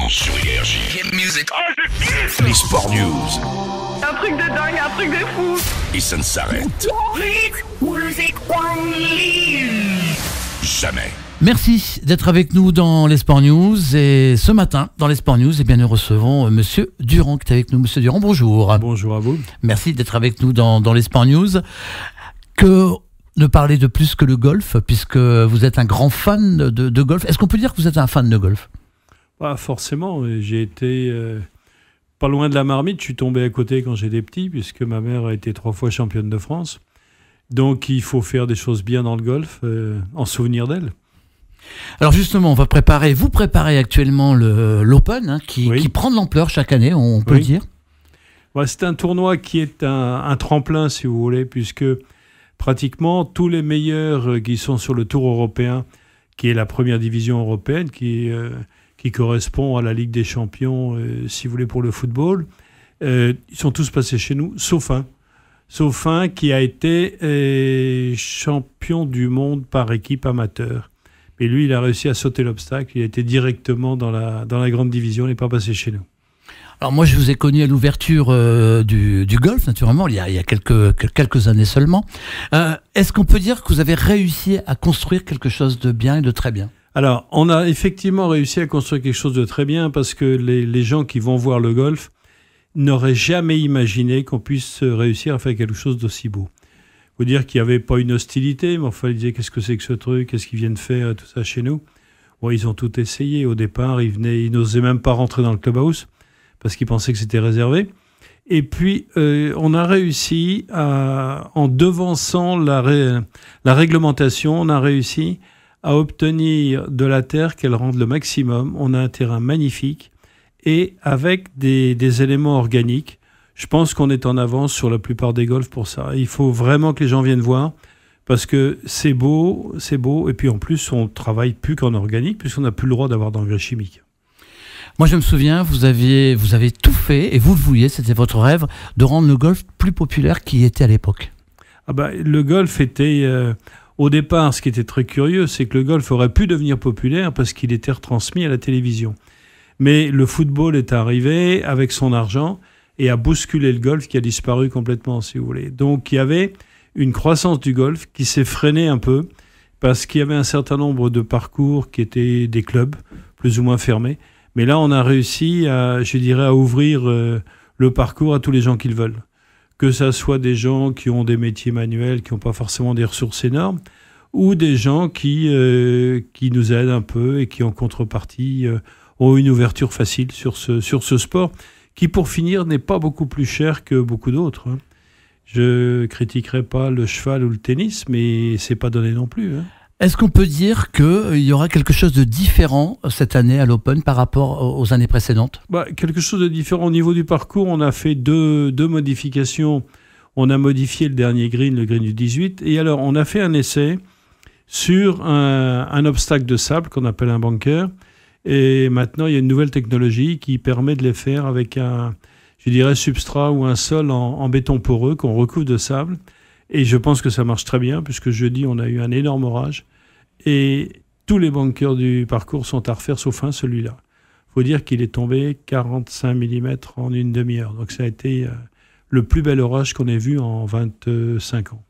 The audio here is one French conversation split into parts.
sur Énergie. Hit music. Les Sport News. Un truc de dingue, un truc de fou. Et ça ne s'arrête jamais. Merci d'être avec nous dans les Sport News. Et ce matin, dans les Sport News, eh bien, nous recevons Monsieur Durand qui est avec nous. Monsieur Durand, bonjour. Bonjour à vous. Merci d'être avec nous dans les Sport News. Que ne parler de plus que le golf, puisque vous êtes un grand fan de golf. Est-ce qu'on peut dire que vous êtes un fan de golf ? Pas forcément. J'ai été pas loin de la marmite. Je suis tombé à côté quand j'étais petit, puisque ma mère a été 3 fois championne de France. Donc il faut faire des choses bien dans le golf, en souvenir d'elle. Alors justement, vous préparez actuellement l'Open, qui prend de l'ampleur chaque année, on peut le dire. Ouais, c'est un tournoi qui est un tremplin, si vous voulez, puisque pratiquement tous les meilleurs qui sont sur le Tour européen, qui est la première division européenne, qui correspond à la Ligue des Champions, si vous voulez, pour le football, ils sont tous passés chez nous, sauf un qui a été champion du monde par équipe amateur. Et lui, il a réussi à sauter l'obstacle. Il a été directement dans la grande division. Il n'est pas passé chez nous. Alors moi, je vous ai connu à l'ouverture du golf, naturellement, il y a quelques années seulement. Est-ce qu'on peut dire que vous avez réussi à construire quelque chose de bien et de très bien ? Alors, on a effectivement réussi à construire quelque chose de très bien parce que les gens qui vont voir le golf n'auraient jamais imaginé qu'on puisse réussir à faire quelque chose d'aussi beau. Il faut dire qu'il n'y avait pas une hostilité, mais enfin, ils disaient qu'est-ce que c'est que ce truc, qu'est-ce qu'ils viennent faire, tout ça chez nous. Bon, ils ont tout essayé. Au départ, ils n'osaient même pas rentrer dans le clubhouse parce qu'ils pensaient que c'était réservé. Et puis, on a réussi, en devançant la réglementation, on a réussi à obtenir de la terre qu'elle rende le maximum. On a un terrain magnifique et avec des éléments organiques. Je pense qu'on est en avance sur la plupart des golfs pour ça. Il faut vraiment que les gens viennent voir parce que c'est beau. Et puis en plus, on travaille plus qu'en organique puisqu'on n'a plus le droit d'avoir d'engrais chimiques. Moi, je me souviens, vous avez tout fait et vous le vouliez, c'était votre rêve, de rendre le golf plus populaire qu'il était à l'époque. Le golf était... au départ, ce qui était très curieux, c'est que le golf aurait pu devenir populaire parce qu'il était retransmis à la télévision. Mais le football est arrivé avec son argent et a bousculé le golf qui a disparu complètement, si vous voulez. Donc, il y avait une croissance du golf qui s'est freinée un peu parce qu'il y avait un certain nombre de parcours qui étaient des clubs, plus ou moins fermés. Mais là, on a réussi à ouvrir le parcours à tous les gens qui le veulent. Que ça soit des gens qui ont des métiers manuels, qui n'ont pas forcément des ressources énormes, ou des gens qui nous aident un peu et qui, en contrepartie, ont une ouverture facile sur ce sport, qui, pour finir, n'est pas beaucoup plus cher que beaucoup d'autres. Je ne critiquerai pas le cheval ou le tennis, mais ce n'est pas donné non plus. Est-ce qu'on peut dire qu'il y aura quelque chose de différent cette année à l'Open par rapport aux années précédentes ? Quelque chose de différent au niveau du parcours. On a fait deux modifications. On a modifié le dernier green, le green du 18. Et alors, on a fait un essai sur un obstacle de sable qu'on appelle un bunker. Et maintenant, il y a une nouvelle technologie qui permet de les faire avec un substrat ou un sol en béton poreux qu'on recouvre de sable. Et je pense que ça marche très bien, puisque jeudi, on a eu un énorme orage. Et tous les bunkers du parcours sont à refaire, sauf celui-là. Il faut dire qu'il est tombé 45 mm en une demi-heure. Donc ça a été le plus bel orage qu'on ait vu en 25 ans.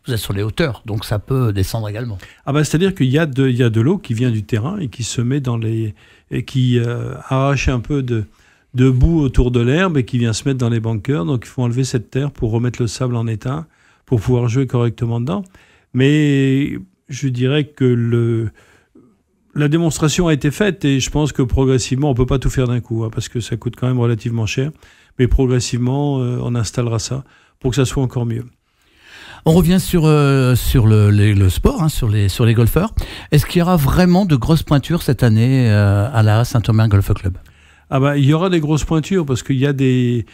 Vous êtes sur les hauteurs, donc ça peut descendre également. C'est-à-dire qu'il y a de l'eau qui vient du terrain et qui se met et qui arrache un peu de boue autour de l'herbe et qui vient se mettre dans les bunkers. Donc il faut enlever cette terre pour remettre le sable en état, pour pouvoir jouer correctement dedans. Mais je dirais que la démonstration a été faite et je pense que progressivement, on ne peut pas tout faire d'un coup, parce que ça coûte quand même relativement cher. Mais progressivement, on installera ça pour que ça soit encore mieux. On revient sur le sport, sur les golfeurs. Est-ce qu'il y aura vraiment de grosses pointures cette année à la Saint-Omer Golf Club ? Il y aura des grosses pointures parce qu'il y a il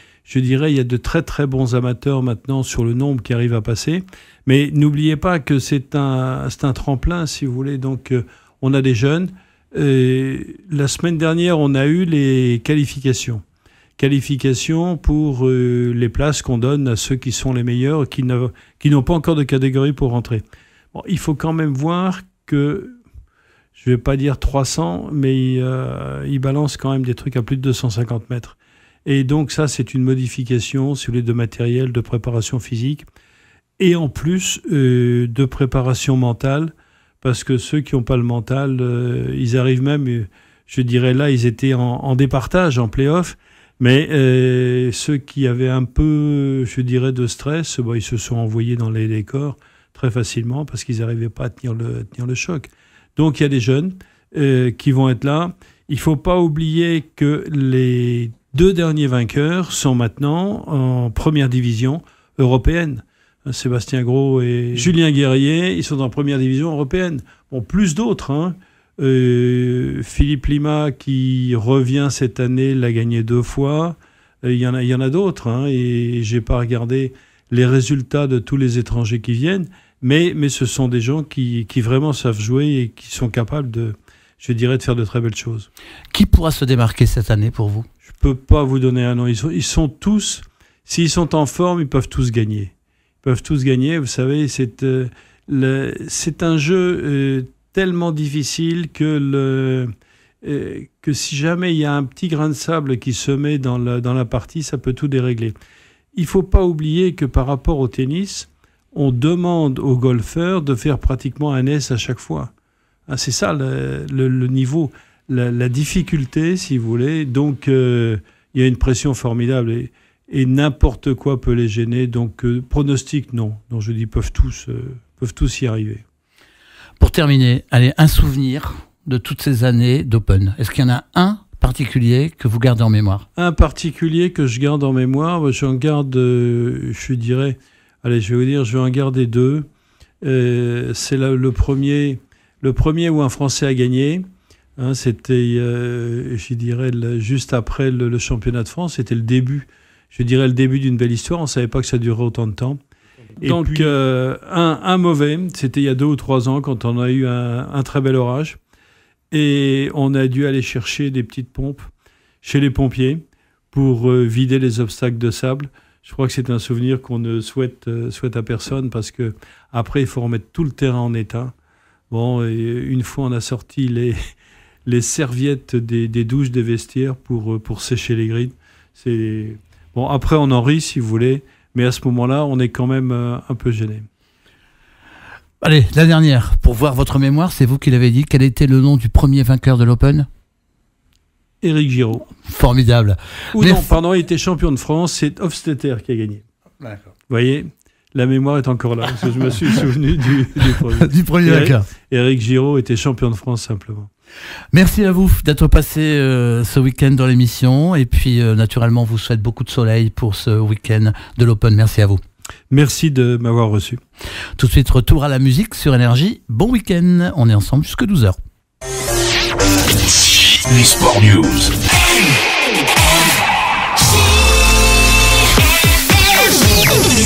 y a de très très bons amateurs maintenant sur le nombre qui arrivent à passer. Mais n'oubliez pas que c'est un tremplin, si vous voulez. Donc, on a des jeunes. La semaine dernière, on a eu les qualifications. Qualifications pour les places qu'on donne à ceux qui sont les meilleurs, qui n'ont pas encore de catégorie pour rentrer. Bon, il faut quand même voir que je vais pas dire 300, mais il balance quand même des trucs à plus de 250 mètres. Et donc ça, c'est une modification, si vous voulez, de matériel, de préparation physique, et en plus de préparation mentale, parce que ceux qui n'ont pas le mental, ils arrivent même, je dirais là, ils étaient en départage, en play-off, mais ceux qui avaient un peu, je dirais, de stress, ils se sont envoyés dans les décors très facilement, parce qu'ils n'arrivaient pas à tenir le choc. Donc il y a des jeunes qui vont être là. Il ne faut pas oublier que les 2 derniers vainqueurs sont maintenant en première division européenne. Sébastien Gros et Julien Guerrier, ils sont en première division européenne. Bon, plus d'autres. Hein. Philippe Lima, qui revient cette année, l'a gagné 2 fois. Il y en a d'autres. Hein, et je n'ai pas regardé les résultats de tous les étrangers qui viennent. Mais ce sont des gens qui vraiment savent jouer et qui sont capables de faire de très belles choses. Qui pourra se démarquer cette année pour vous ? Je ne peux pas vous donner un nom. Ils sont tous, s'ils sont en forme, ils peuvent tous gagner. Ils peuvent tous gagner. Vous savez, c'est un jeu tellement difficile que si jamais il y a un petit grain de sable qui se met dans la partie, ça peut tout dérégler. Il ne faut pas oublier que par rapport au tennis, on demande aux golfeurs de faire pratiquement un S à chaque fois. C'est ça le niveau, la difficulté, si vous voulez. Donc, il y a une pression formidable et n'importe quoi peut les gêner. Donc, pronostic, non. Donc, je dis, peuvent tous y arriver. Pour terminer, allez, un souvenir de toutes ces années d'Open. Est-ce qu'il y en a un particulier que vous gardez en mémoire ? Un particulier que je garde en mémoire, j'en garde, je dirais... Allez, je vais vous dire, je vais en garder 2. C'est le premier où un Français a gagné. Hein, c'était, je dirais, juste après le championnat de France. C'était le début d'une belle histoire. On ne savait pas que ça durerait autant de temps. Et donc, puis, un mauvais, c'était il y a 2 ou 3 ans, quand on a eu un très bel orage. Et on a dû aller chercher des petites pompes chez les pompiers pour vider les obstacles de sable. Je crois que c'est un souvenir qu'on ne souhaite à personne, parce que après il faut remettre tout le terrain en état. Bon, et une fois on a sorti les serviettes des douches des vestiaires pour sécher les grilles. Bon, après on en rit si vous voulez, mais à ce moment-là on est quand même un peu gêné. Allez, la dernière, pour voir votre mémoire, c'est vous qui l'avez dit. Quel était le nom du premier vainqueur de l'Open ? Éric Giraud. Formidable. Non, il était champion de France, c'est Hofstetter qui a gagné. D'accord. Vous voyez, la mémoire est encore là, parce que je me suis souvenu du premier. Du premier vainqueur. Éric Giraud était champion de France, simplement. Merci à vous d'être passé ce week-end dans l'émission, et puis naturellement, on vous souhaite beaucoup de soleil pour ce week-end de l'Open. Merci à vous. Merci de m'avoir reçu. Tout de suite, retour à la musique sur Énergie. Bon week-end, on est ensemble jusqu'à 12h. Les Sport News.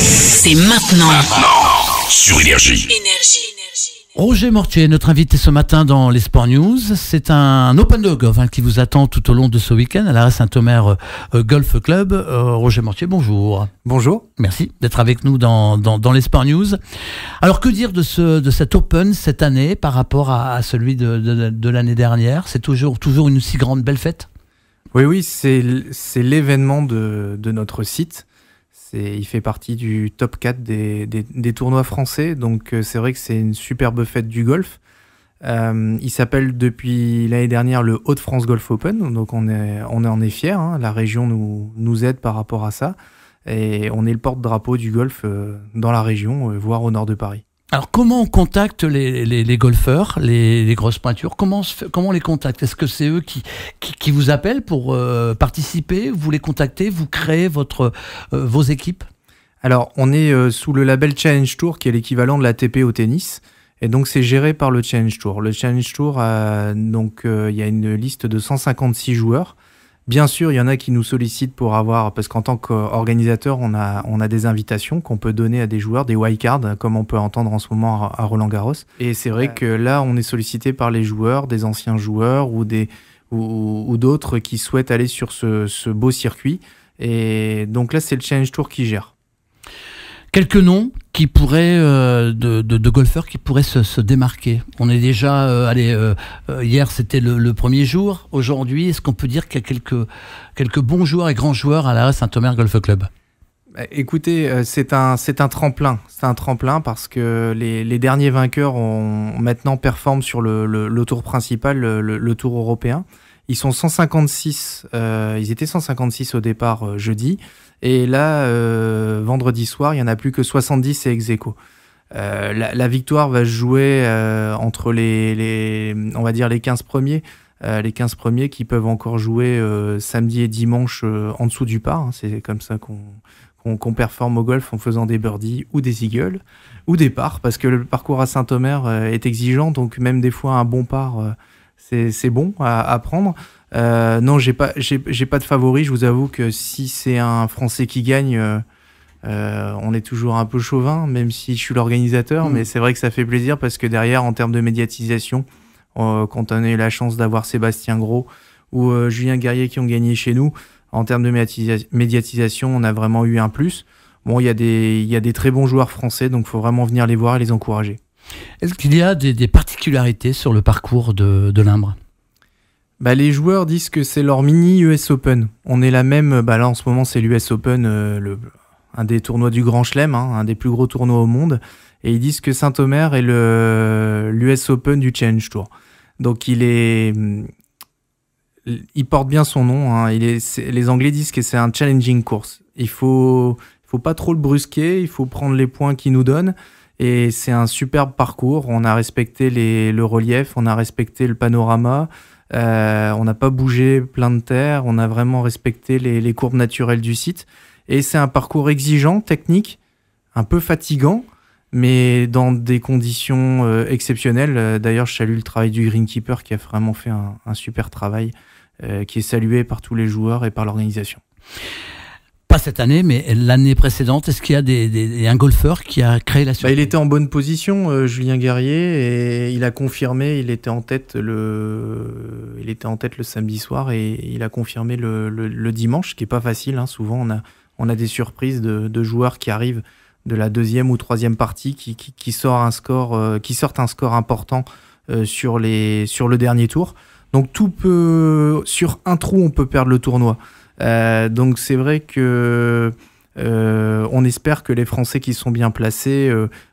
C'est maintenant. Sur Énergie. Roger Mortier, notre invité ce matin dans les Sport News. C'est un Open de golf qui vous attend tout au long de ce week-end à l'Arrêt Saint-Omer Golf Club. Roger Mortier, bonjour. Bonjour. Merci d'être avec nous dans les Sport News. Alors, que dire de cet Open cette année par rapport à celui de l'année dernière ? C'est toujours une si grande belle fête ? Oui, c'est l'événement de notre site. Il fait partie du top 4 des tournois français, donc c'est vrai que c'est une superbe fête du golf. Il s'appelle depuis l'année dernière le Hauts-de-France Golf Open, donc on en est fiers, hein. La région nous aide par rapport à ça, et on est le porte-drapeau du golf dans la région, voire au nord de Paris. Alors, comment on contacte les golfeurs, les grosses pointures ? Comment on les contacte ? Est-ce que c'est eux qui vous appellent pour participer ? Vous les contactez ? Vous créez vos équipes ? Alors, on est sous le label Challenge Tour, qui est l'équivalent de l'ATP au tennis. Et donc, c'est géré par le Challenge Tour. Le Challenge Tour, il y a une liste de 156 joueurs. Bien sûr, il y en a qui nous sollicitent pour avoir, parce qu'en tant qu'organisateur, on a des invitations qu'on peut donner à des joueurs, des wildcards, comme on peut entendre en ce moment à Roland-Garros. Et c'est vrai que là, on est sollicité par les joueurs, des anciens joueurs ou d'autres qui souhaitent aller sur ce beau circuit. Et donc là, c'est le Challenge Tour qui gère. Quelques noms qui pourraient de golfeurs qui pourraient se démarquer. On est déjà hier c'était le premier jour. Aujourd'hui, est-ce qu'on peut dire qu'il y a quelques bons joueurs et grands joueurs à la Saint-Omer Golf Club? Écoutez, c'est un tremplin. C'est un tremplin parce que les derniers vainqueurs maintenant performent sur le tour principal, le tour européen. Ils sont 156. Ils étaient 156 au départ jeudi. Et là, vendredi soir, il n'y en a plus que 70 et ex-aequo. La victoire va se jouer entre on va dire les 15 premiers. Les 15 premiers qui peuvent encore jouer samedi et dimanche en dessous du par. Hein. C'est comme ça qu'on performe au golf en faisant des birdies ou des eagles ou des pars, parce que le parcours à Saint-Omer est exigeant, donc même des fois un bon par, c'est bon à prendre. Non, j'ai pas de favori. Je vous avoue que si c'est un Français qui gagne, on est toujours un peu chauvin, même si je suis l'organisateur, mais c'est vrai que ça fait plaisir parce que derrière, en termes de médiatisation, quand on a eu la chance d'avoir Sébastien Gros ou Julien Guerrier qui ont gagné chez nous, en termes de médiatisation, on a vraiment eu un plus. Bon, il y a des très bons joueurs français, donc il faut vraiment venir les voir et les encourager. Est-ce qu'il y a des particularités sur le parcours de Limbre? Les joueurs disent que c'est leur mini US Open. On est la même, là en ce moment c'est l'US Open, un des tournois du Grand Chelem, hein, un des plus gros tournois au monde. Et ils disent que Saint-Omer est l'US Open du Challenge Tour. Donc il porte bien son nom. Hein. Les Anglais disent que c'est un challenging course. Il faut pas trop le brusquer. Il faut prendre les points qu'il nous donne. Et c'est un superbe parcours. On a respecté le relief. On a respecté le panorama. On n'a pas bougé plein de terre. On a vraiment respecté les courbes naturelles du site. Et c'est un parcours exigeant, technique, un peu fatigant, mais dans des conditions exceptionnelles. D'ailleurs, je salue le travail du greenkeeper qui a vraiment fait un super travail, qui est salué par tous les joueurs et par l'organisation. Pas cette année, mais l'année précédente, est-ce qu'il y a un golfeur qui a créé la surprise? Il était en bonne position, Julien Guerrier, et il a confirmé. Il était en tête le samedi soir et il a confirmé le dimanche, ce qui est pas facile. Hein. Souvent, on a des surprises de joueurs qui arrivent de la deuxième ou troisième partie qui sortent un score important sur le dernier tour. Donc sur un trou, on peut perdre le tournoi. Donc c'est vrai que on espère que les Français qui sont bien placés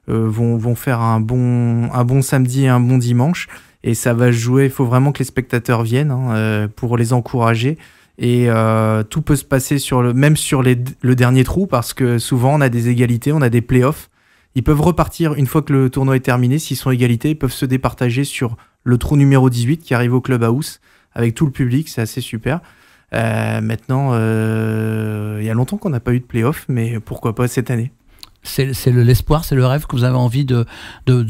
vont faire un bon samedi et un bon dimanche. Et ça va se jouer. Il faut vraiment que les spectateurs viennent pour les encourager. Et tout peut se passer même sur le dernier trou, parce que souvent on a des égalités, on a des playoffs. Ils peuvent repartir une fois que le tournoi est terminé. S'ils sont égalités, ils peuvent se départager sur le trou numéro 18 qui arrive au Clubhouse avec tout le public. C'est assez super. Maintenant, il y a longtemps qu'on n'a pas eu de playoff, mais pourquoi pas cette année? C'est l'espoir, c'est le rêve que vous avez envie de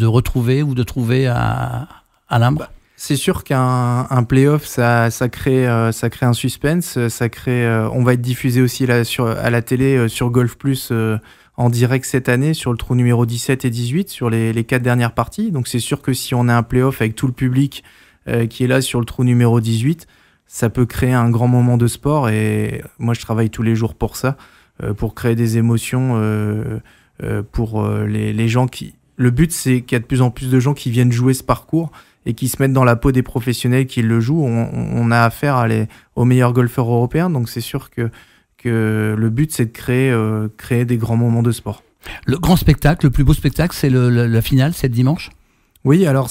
retrouver ou de trouver à Limbre? C'est sûr qu'un playoff, ça crée un suspense, on va être diffusé aussi à la télé sur Golf Plus en direct cette année sur le trou numéro 17 et 18 sur les 4 dernières parties. Donc c'est sûr que si on a un playoff avec tout le public qui est là sur le trou numéro 18, ça peut créer un grand moment de sport. Et moi je travaille tous les jours pour ça, pour créer des émotions pour les gens qui... Le but c'est qu'il y a de plus en plus de gens qui viennent jouer ce parcours et qui se mettent dans la peau des professionnels qui le jouent. On a affaire aux meilleurs golfeurs européens, donc c'est sûr que le but, c'est de créer des grands moments de sport. Le grand spectacle, le plus beau spectacle, c'est la finale, c'est dimanche? Oui, alors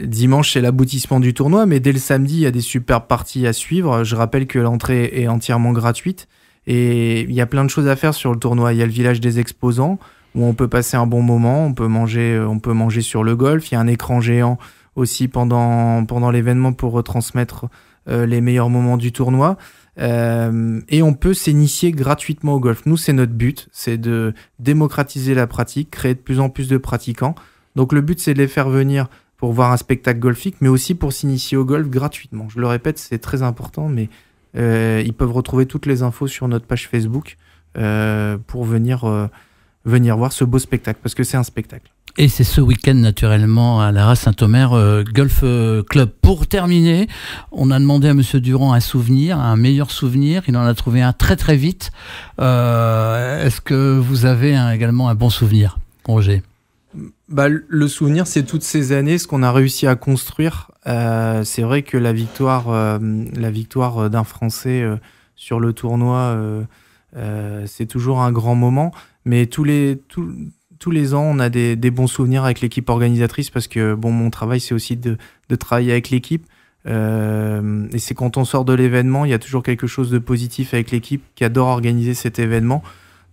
dimanche, c'est l'aboutissement du tournoi, mais dès le samedi, il y a des superbes parties à suivre. Je rappelle que l'entrée est entièrement gratuite et il y a plein de choses à faire sur le tournoi. Il y a le village des exposants, où on peut passer un bon moment, on peut manger sur le golf. Il y a un écran géant aussi pendant l'événement pour retransmettre les meilleurs moments du tournoi. Et on peut s'initier gratuitement au golf. Nous, c'est notre but, c'est de démocratiser la pratique, créer de plus en plus de pratiquants. Donc le but, c'est de les faire venir pour voir un spectacle golfique, mais aussi pour s'initier au golf gratuitement. Je le répète, c'est très important, mais ils peuvent retrouver toutes les infos sur notre page Facebook pour venir voir ce beau spectacle, parce que c'est un spectacle. Et c'est ce week-end naturellement à l'Arras Saint-Omer Golf Club. Pour terminer, on a demandé à Monsieur Durand un meilleur souvenir. Il en a trouvé un très très vite. Est-ce que vous avez également un bon souvenir, Roger ? Le souvenir, c'est toutes ces années, ce qu'on a réussi à construire. C'est vrai que la victoire d'un Français sur le tournoi, c'est toujours un grand moment. Mais tous les ans, on a des bons souvenirs avec l'équipe organisatrice parce que mon travail, c'est aussi de travailler avec l'équipe. Et c'est quand on sort de l'événement, il y a toujours quelque chose de positif avec l'équipe qui adore organiser cet événement.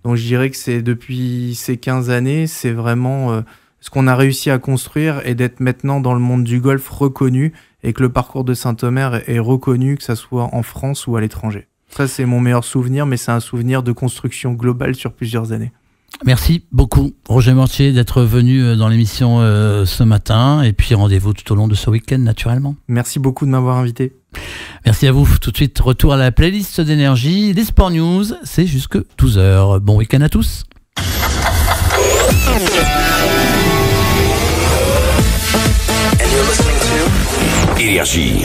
Donc je dirais que c'est depuis ces 15 années, c'est vraiment ce qu'on a réussi à construire et d'être maintenant dans le monde du golf reconnu et que le parcours de Saint-Omer est reconnu, que ça soit en France ou à l'étranger. Ça, c'est mon meilleur souvenir, mais c'est un souvenir de construction globale sur plusieurs années. Merci beaucoup, Roger Mortier, d'être venu dans l'émission ce matin. Et puis rendez-vous tout au long de ce week-end, naturellement. Merci beaucoup de m'avoir invité. Merci à vous. Tout de suite, retour à la playlist d'énergie. Les Sport News, c'est jusque 12h. Bon week-end à tous. Énergie.